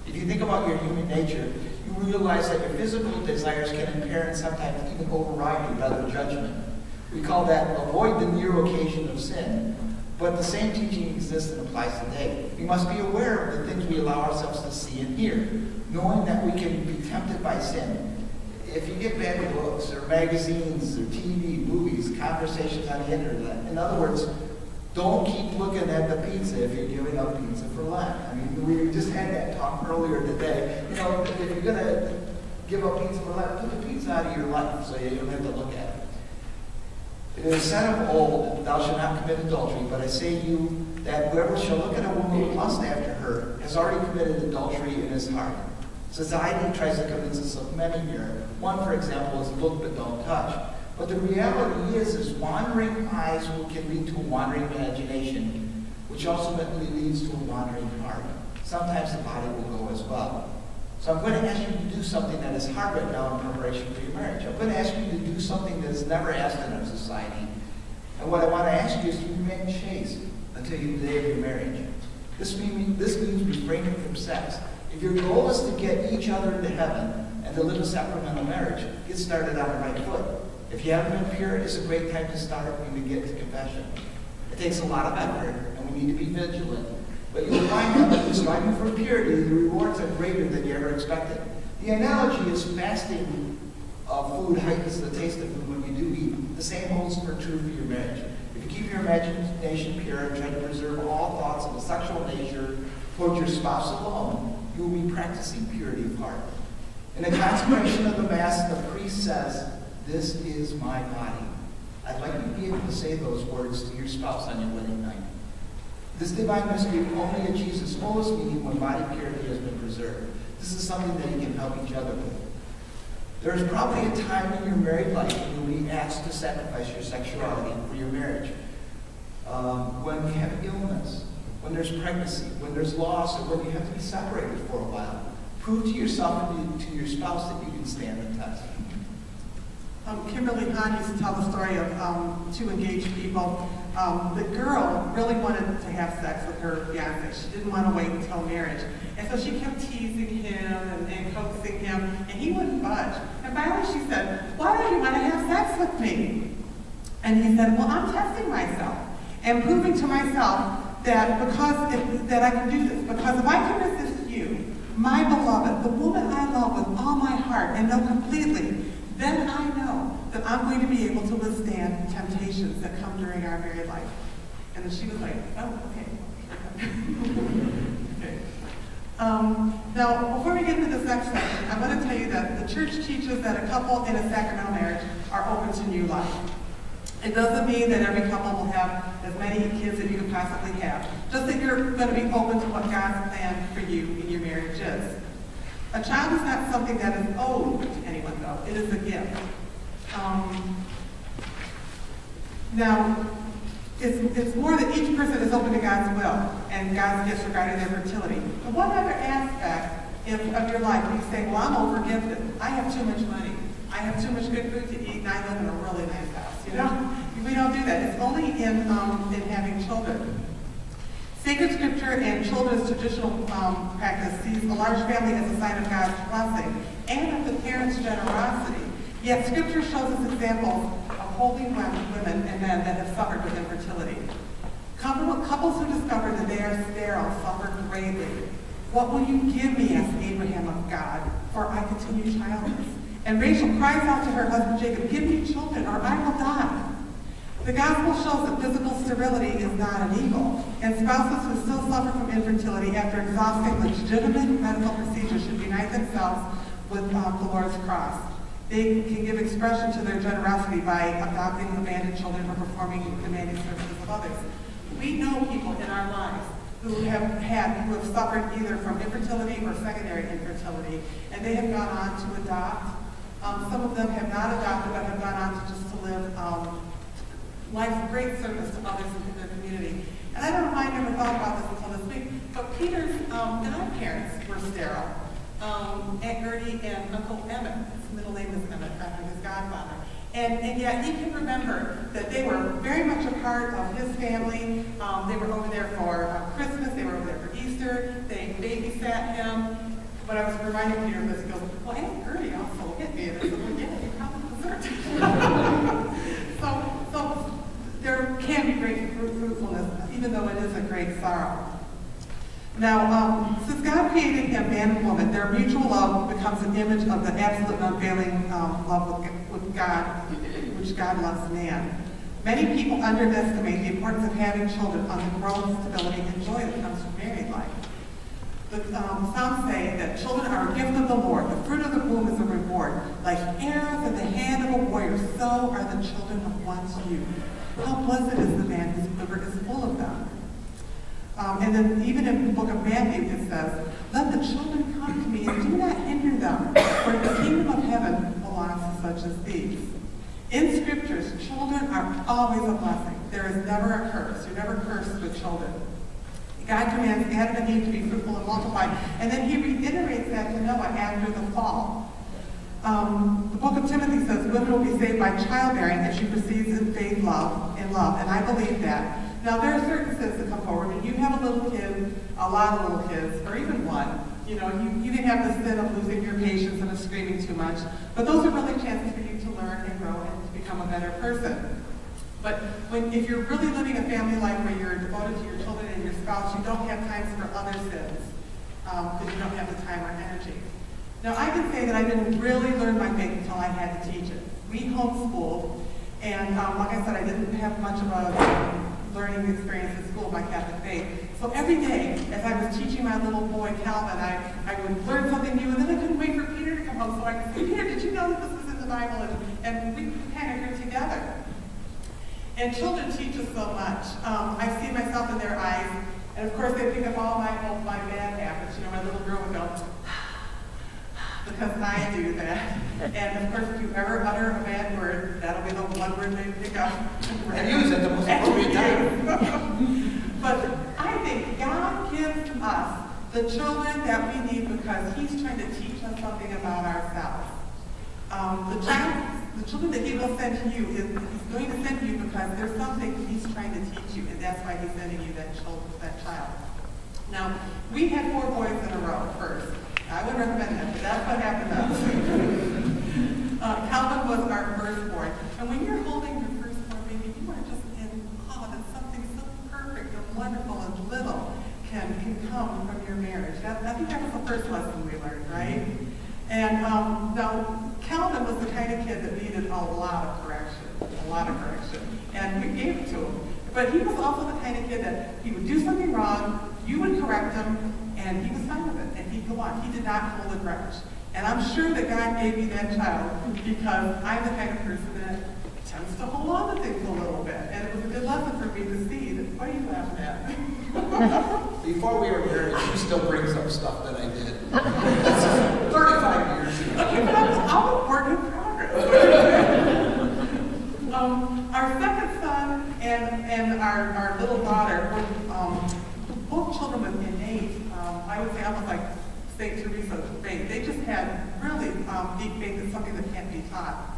[SPEAKER 1] If you think about your human nature, you realize that your physical desires can impair and sometimes even override your better judgment. We call that avoid the near occasion of sin. But the same teaching exists and applies today. We must be aware of the things we allow ourselves to see and hear, knowing that we can be tempted by sin. If you get bad books or magazines or TV, movies, conversations on the internet, in other words, don't keep looking at the pizza if you're giving up pizza for Lent. I mean, we just had that talk earlier today. If you're going to give up pizza for Lent, put the pizza out of your life so you don't have to look at it. It is said of old, thou shalt not commit adultery, but I say to you that whoever shall look at a woman and lust after her has already committed adultery in his heart. Society tries to convince us of many here. One, for example, is look but don't touch. But the reality is wandering eyes can lead to a wandering imagination, which ultimately leads to a wandering heart. Sometimes the body will go as well. So I'm going to ask you to do something that is hard right now in preparation for your marriage. I'm going to ask you to do something that is never asked in our society. And what I want to ask you is to remain chaste until the day of your marriage. This means refraining from sex. If your goal is to get each other into heaven and to live a sacramental marriage, get started on the right foot. If you haven't been pure, it's a great time to start and to get to confession. It takes a lot of effort, and we need to be vigilant. But you'll find that if you're striving for purity, the rewards are greater than you ever expected. The analogy is fasting food heightens the taste of food when you do eat. The same holds true for your marriage. If you keep your imagination pure and try to preserve all thoughts of a sexual nature towards your spouse alone, you will be practicing purity of heart. In the consecration of the Mass, the priest says, "This is my body." I'd like you to be able to say those words to your spouse on your wedding night. This divine mystery only achieves its fullest meaning when body purity has been preserved. This is something that you can help each other with. There is probably a time in your married life when you'll be asked to sacrifice your sexuality for your marriage. When you have illness, when there's pregnancy, when there's loss, or when you have to be separated for a while. Prove to yourself and to your spouse that you can stand the test.
[SPEAKER 2] Kimberly Hahn used to tell the story of two engaged people. The girl really wanted to have sex with her fiancé. She didn't want to wait until marriage. And so she kept teasing him and coaxing him, and he wouldn't budge. And finally she said, "Why don't you want to have sex with me?" And he said, "Well, I'm testing myself and proving to myself that that I can do this. Because if I can resist you, my beloved, the woman I love with all my heart and know completely, then I know that I'm going to be able to withstand temptations that come during our married life." And then she was like, "Oh, okay." Okay. Now, before we get into the sex section, I want to tell you that the church teaches that a couple in a sacramental marriage are open to new life. It doesn't mean that every couple will have as many kids as you could possibly have, just that you're going to be open to what God's plan for you in your marriage is. A child is not something that is owed to anyone, though. It is a gift. Now, it's more that each person is open to God's will and God's gifts regarding their fertility. But one other aspect of your life, you say, "Well, I'm over-gifted. I have too much money. I have too much good food to eat, and I live in a really nice house." You know, we don't do that. It's only in having children. Sacred Scripture and children's traditional practice sees a large family as a sign of God's blessing and of the parents' generosity. Yet Scripture shows us examples of holy women and men that have suffered with infertility. Couples who discover that they are sterile suffer greatly. "What will you give me?" asked Abraham of God, "for I continue childless?" And Rachel cries out to her husband Jacob, "Give me children or I will die." The gospel shows that physical sterility is not an evil, and spouses who still suffer from infertility after exhausting legitimate medical procedures should unite themselves with the Lord's cross. They can give expression to their generosity by adopting abandoned children or performing demanding services of others. We know people in our lives who have suffered either from infertility or secondary infertility, and they have gone on to adopt. Some of them have not adopted, but have gone on to just to live life of great service to others in their community. And I don't know why I never thought about this until this week, but Peter's and our parents were sterile. Aunt Gertie and Uncle Emmett, his middle name is Emmett, after his godfather. And yet he can remember that they were very much a part of his family. They were over there for Christmas, they were over there for Easter, they babysat him. When I was reminding Peter of this, he goes, "Well, Aunt Gertie also hit me." And I said, "Well, yeah, you probably deserved it." So there can be great fruitfulness, even though it is a great sorrow. Now, since God created him, man and woman, their mutual love becomes an image of the absolute and unfailing love with God, which God loves man. Many people underestimate the importance of having children on the growth, stability, and joy that comes from married life. Some say that children are a gift of the Lord. The fruit of the womb is a reward. Like arrows in the hand of a warrior, so are the children of one's youth. How blessed is the man whose quiver is full of them. And then even in the book of Matthew it says, "Let the children come to me and do not hinder them, for the kingdom of heaven belongs to such as these." In scriptures, children are always a blessing. There is never a curse. You're never cursed with children. God commands Adam and Eve to be fruitful and multiply, and then he reiterates that to Noah after the fall. The book of Timothy says women will be saved by childbearing if she proceeds in faith, in love, and I believe that. Now there are certain sins that come forward. When you have a little kid, a lot of little kids, or even one, you can have the sin of losing your patience and of screaming too much, but those are really chances for you to learn and grow and to be become a better person. But if you're really living a family life where you're devoted to your children and your spouse, you don't have time for other sins because you don't have the time or energy. Now, I can say that I didn't really learn my faith until I had to teach it. We homeschooled, and like I said, I didn't have much of a learning experience in school of my Catholic faith. So every day, as I was teaching my little boy Calvin, I would learn something new, and then I couldn't wait for Peter to come home so I could say, Peter, did you know that this is in the Bible? And we kind of grew together. And children teach us so much. I see myself in their eyes, and of course they pick up all my bad habits. You know, my little girl would go, because I do that. And of course, if you ever utter a bad word, that'll be the one word they pick up.
[SPEAKER 1] And use it the most appropriate time.
[SPEAKER 2] But I think God gives us the children that we need because He's trying to teach us something about ourselves. The children that He will send to you, He's going to send to you because there's something He's trying to teach you, and that's why He's sending you that child. Now, we had 4 boys in a row first. I wouldn't recommend that, but that's what happened to us. Calvin was our firstborn, and when you're holding your firstborn baby, you are just in awe that something so perfect and wonderful and little can come from your marriage. I think that was the first lesson we learned, right? And now, Calvin was the kind of kid that needed a lot of correction, and we gave it to him. But he was also the kind of kid that he would do something wrong, you would correct him, and he was fine with it, and he'd go on. He did not hold a grudge. And I'm sure that God gave me that child because I'm the kind of person that tends to hold on to things a little bit. And it was a good lesson for me to see that, what are you laughing at?
[SPEAKER 1] Before we were married, she still brings up stuff that I did. That's 35 years ago.
[SPEAKER 2] Okay, but I'm a work in progress. Our second son and our little daughter were both children with innate, I would say almost like St. Teresa's faith. They just had really deep faith in something that can't be taught.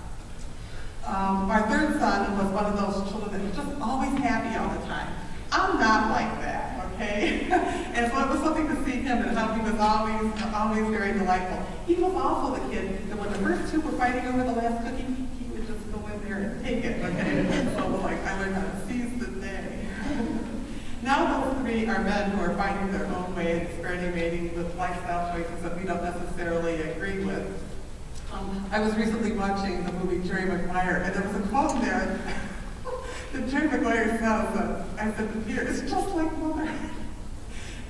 [SPEAKER 2] Our third son was one of those children that was just always happy all the time. I'm not like that, okay? And so it was something to see him and how he was always very delightful. He was also the kid that when the first 2 were fighting over the last cookie, he would just go in there and take it, okay? So it was like, I learned how to seize the day. Now those 3 are men who are finding their own way and experimenting with lifestyle choices that we don't necessarily agree with. I was recently watching the movie Jerry Maguire, and there was a quote there that Jerry Maguire says, I said to Peter, it's just like Mother.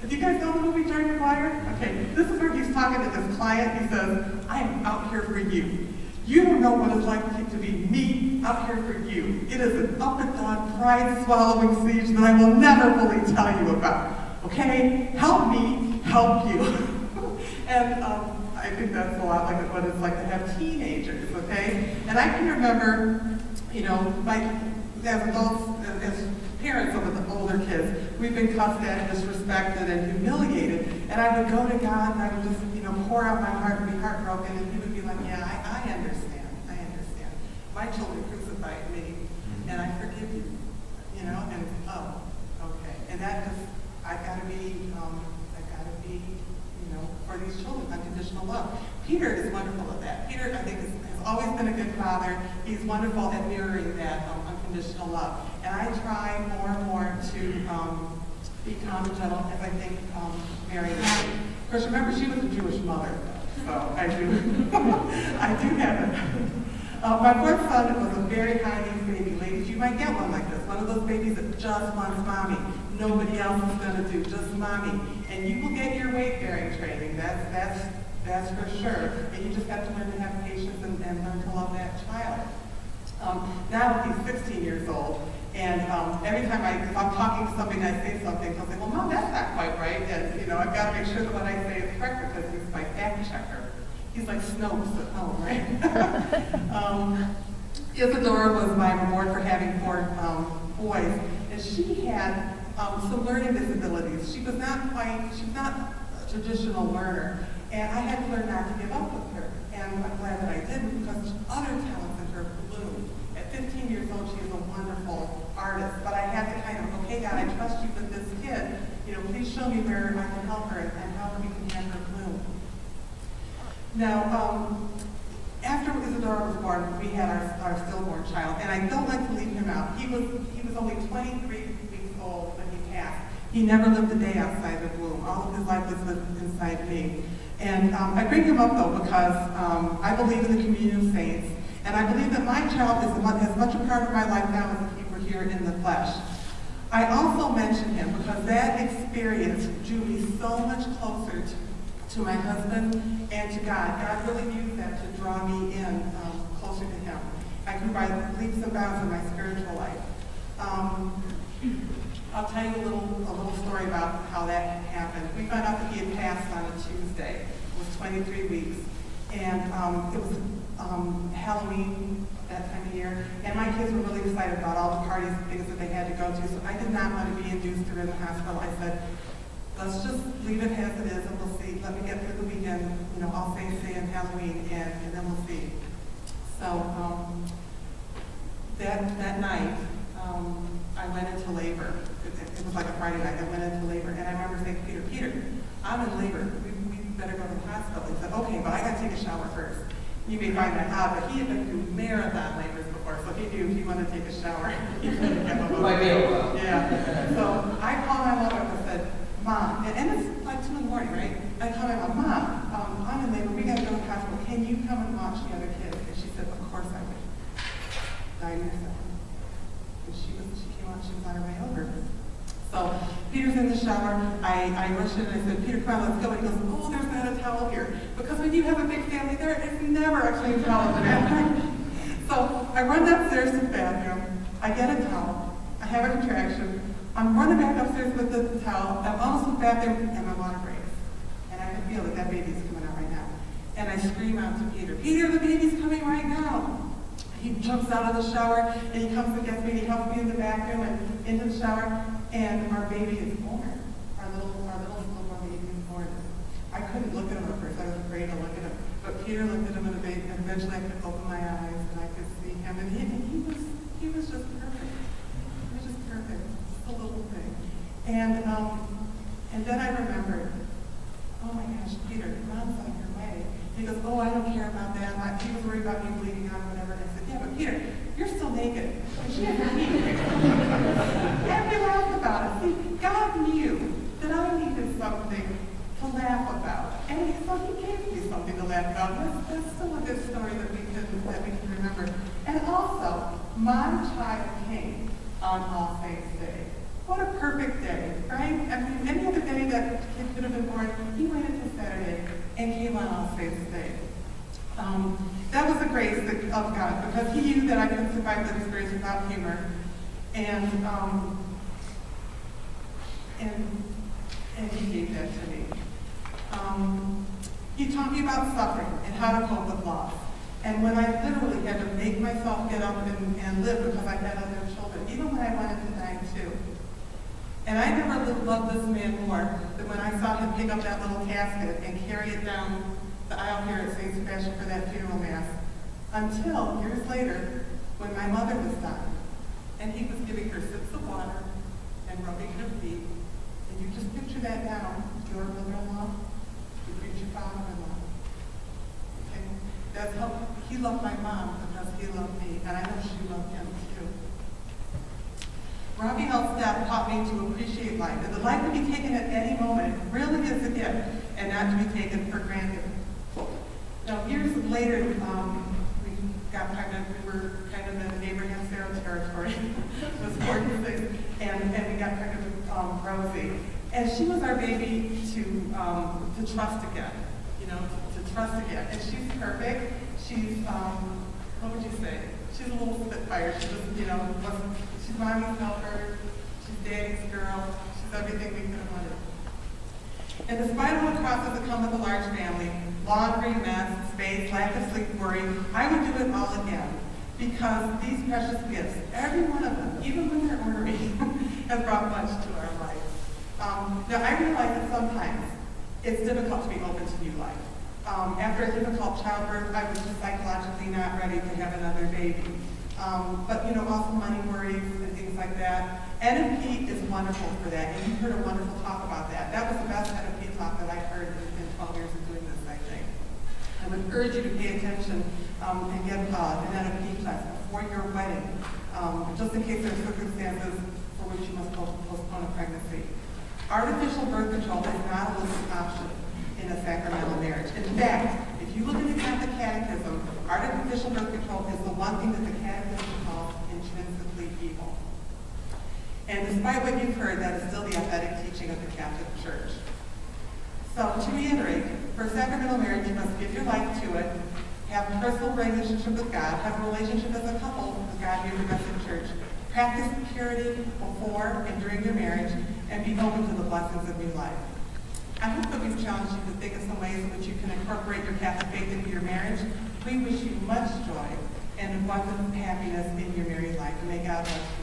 [SPEAKER 2] Do you guys know the movie Jerry Maguire? Okay, this is where he's talking to his client. He says, I am out here for you. You don't know what it's like to be me out here for you. It is an up and down, pride-swallowing siege that I will never fully tell you about. Okay? Help me help you. And I think that's a lot like what it's like to have teenagers, okay? And I can remember, you know, as adults, as parents of the older kids, we've been cussed at, disrespected, and humiliated. And I would go to God and I would just, you know, pour out my heart and be heartbroken, and He would be like, yeah, I understand. My children crucified me, and I forgive you, you know, and oh, okay. And that just, I gotta be, you know, for these children, unconditional love. Peter is wonderful at that. Peter, I think, has always been a good father. He's wonderful at mirroring that unconditional love. And I try more and more to be calm and gentle, as I think Mary is. Of course, remember, she was a Jewish mother, so I do have it. My fourth son was a very high-needs baby. Ladies, you might get one like this. One of those babies that just wants mommy. Nobody else is going to do, just mommy. And you will get your weight-bearing training. That's for sure. And you just have to learn to have patience and learn to love that child. Now he's 16 years old, and every time if I'm talking to somebody and I say something, he'll say, well, Mom, that's not quite right. And, you know, I've got to make sure that what I say is correct because he's my fact checker. He's like Snopes at home, right? Isadora was my reward for having 4 boys, and she had some learning disabilities. She was not a traditional learner, and I had to learn not to give up with her. And I'm glad that I didn't because other talents in her bloomed. At 15 years old, she is a wonderful artist, but I had to kind of, okay, God, I trust you with this kid. You know, please show me where I can help her and how we can have her bloom. Now, after Isadora Dora was born, we had our stillborn child, and I don't like to leave him out. He was only 23 weeks old when he passed. He never lived a day outside the womb. All of his life was lived inside me. And I bring him up, though, because I believe in the communion of saints, and I believe that my child is as much a part of my life now as if he were here in the flesh. I also mention him because that experience drew me so much closer to my husband and to God. God really used that to draw me in closer to him. I grew by leaps and bounds in my spiritual life. I'll tell you a little story about how that happened. We found out that he had passed on a Tuesday. It was 23 weeks. And it was Halloween that time of year. And my kids were really excited about all the parties and things that they had to go to. So I did not want to be induced or in the hospital. I said, let's just leave it as it is and we'll see. Let me get through the weekend, all Saints Day and Halloween, and then we'll see. So that night, I went into labor. It was like a Friday night. I went into labor, and I remember saying to Peter, I'm in labor. We better go to the hospital. He said, okay, but I got to take a shower first. You may find that odd, but he had been through marathon labors before, so he knew if he wanted to take a shower, he could get a
[SPEAKER 1] Might be a while.
[SPEAKER 2] Yeah. So I called my mother and said, Mom, and it's like 2 in the morning, right? I called my mom, I'm in labor. We got to go to the hospital. Can you come and watch the other kids? And she said, of course I would. 9 years ago. And she came on, she was on her way over. So Peter's in the shower. I rushed in and I said, Peter, come on, let's go. And he goes, oh, there's not a towel here. Because when you have a big family, there is never a clean towel in the bathroom. So I run downstairs to the bathroom. I get a towel. I have a contraction. I'm running back upstairs with the towel. I'm almost in the bathroom, and my water breaks. And I can feel that baby's coming out right now. And I scream out to Peter, Peter, the baby's coming right now. He jumps out of the shower, and he comes and gets me, and he helps me in the bathroom and into the shower, and our baby is born. Our little stillborn baby is born. I couldn't look at him at first. I was afraid to look at him. But Peter looked at him, and eventually I could open my eyes, and I could see him, and he was just perfect. He was just perfect. Just a little thing. And then I remembered, oh my gosh, Peter, Mom's on your way. He goes, oh, I don't care about that. He was worried about me bleeding out or whatever. And I said, yeah, but Peter, you're still naked. And she had me. And we laughed about it. See, God knew that I needed something to laugh about. And so he gave me something to laugh about. That's still a good story that we can remember. And also, my child came on All Saints Day. What a perfect day, right? I mean, any other day that kid could have been born, he waited until Saturday and came on All Saints Day. That was the grace of God, because he knew that I couldn't survive that experience without humor. And he gave that to me. He taught me about suffering and how to cope with loss. And when I literally had to make myself get up and live because I had other children, even when I wanted to die too. And I never loved this man more than when I saw him pick up that little casket and carry it down the aisle here at St. Sebastian for that funeral mass. Until years later, when my mother was dying, and he was giving her sips of water and rubbing her feet. And you just picture that now, your mother-in-law, your future father-in-law. Okay? That's how he loved my mom because he loved me, and I know she loved him too. Robbie Health staff taught me to appreciate life, and the life can be taken at any moment. It really is a gift, and not to be taken for granted. Now, years later, we got pregnant. We were kind of in Abraham Sarah territory. It was 46, and we got pregnant with Rosie. And she was our baby to trust again, to trust again. And she's perfect. She's, what would you say? She's a little spitfire. She just, she's mommy's helper. She's daddy's girl. She's everything we could have wanted. And despite all the crosses that come with a large family, laundry, mess, space, lack of sleep, worry, I would do it all again. Because these precious gifts, every one of them, even when they're ornery, have brought much to our life. Now, I realize that sometimes it's difficult to be open to new life. After a difficult childbirth, I was just psychologically not ready to have another baby. But, also money worries and things like that. NFP is wonderful for that, and you heard a wonderful talk about that. That was the best NFP talk that I've heard in 12 years of doing this, I think. I would urge you to pay attention and get an NFP class before your wedding, just in case there are circumstances for which you must postpone a pregnancy. Artificial birth control is not a listed option in a sacramental marriage. In fact, if you look at the Catholic Catechism, artificial birth control is the one thing that the Catechism calls intrinsically evil. And despite what you've heard, that is still the authentic teaching of the Catholic Church. So to reiterate, for a sacramental marriage, you must give your life to it, have a personal relationship with God, have a relationship as a couple with God and the rest of the church, practice purity before and during your marriage, and be open to the blessings of new life. I hope that we've challenged you to think of some ways in which you can incorporate your Catholic faith into your marriage. We wish you much joy and abundant happiness in your married life. And may God bless you.